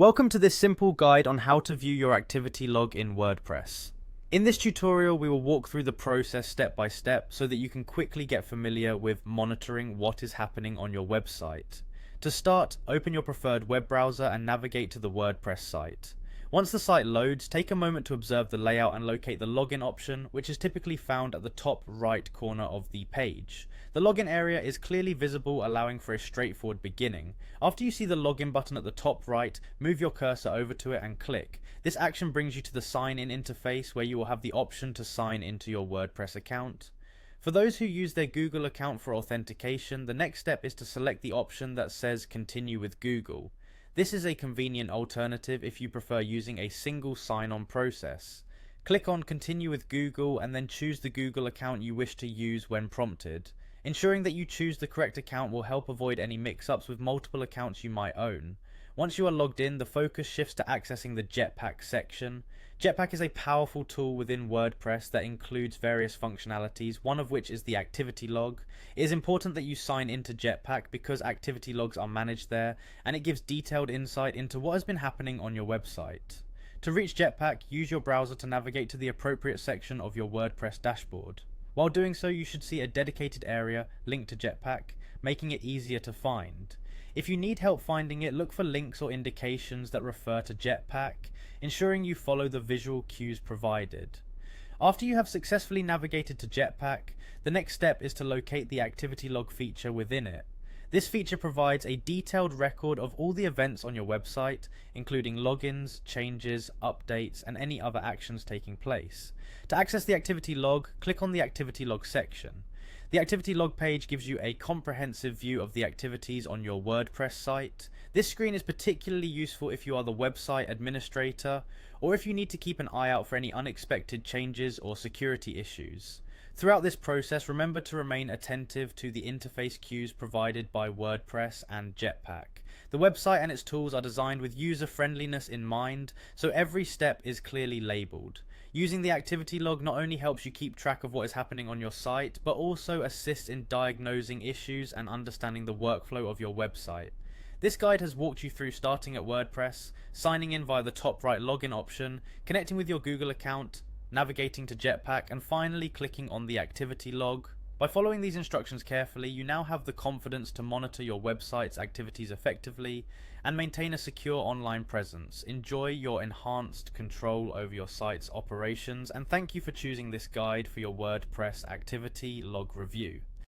Welcome to this simple guide on how to view your activity log in WordPress. In this tutorial, we will walk through the process step by step so that you can quickly get familiar with monitoring what is happening on your website. To start, open your preferred web browser and navigate to the WordPress site. Once the site loads, take a moment to observe the layout and locate the login option, which is typically found at the top right corner of the page. The login area is clearly visible, allowing for a straightforward beginning. After you see the login button at the top right, move your cursor over to it and click. This action brings you to the sign in interface where you will have the option to sign into your WordPress account. For those who use their Google account for authentication, the next step is to select the option that says Continue with Google. This is a convenient alternative if you prefer using a single sign-on process. Click on Continue with Google and then choose the Google account you wish to use when prompted. Ensuring that you choose the correct account will help avoid any mix-ups with multiple accounts you might own. Once you are logged in, the focus shifts to accessing the Jetpack section. Jetpack is a powerful tool within WordPress that includes various functionalities, one of which is the activity log. It is important that you sign into Jetpack because activity logs are managed there, and it gives detailed insight into what has been happening on your website. To reach Jetpack, use your browser to navigate to the appropriate section of your WordPress dashboard. While doing so, you should see a dedicated area linked to Jetpack, making it easier to find. If you need help finding it, look for links or indications that refer to Jetpack, ensuring you follow the visual cues provided. After you have successfully navigated to Jetpack, the next step is to locate the activity log feature within it. This feature provides a detailed record of all the events on your website, including logins, changes, updates, and any other actions taking place. To access the activity log, click on the activity log section. The activity log page gives you a comprehensive view of the activities on your WordPress site. This screen is particularly useful if you are the website administrator or if you need to keep an eye out for any unexpected changes or security issues. Throughout this process, remember to remain attentive to the interface cues provided by WordPress and Jetpack. The website and its tools are designed with user friendliness in mind, so every step is clearly labeled. Using the activity log not only helps you keep track of what is happening on your site, but also assists in diagnosing issues and understanding the workflow of your website. This guide has walked you through starting at WordPress, signing in via the top right login option, connecting with your Google account, navigating to Jetpack, and finally clicking on the activity log. By following these instructions carefully, you now have the confidence to monitor your website's activities effectively and maintain a secure online presence. Enjoy your enhanced control over your site's operations, and thank you for choosing this guide for your WordPress activity log review.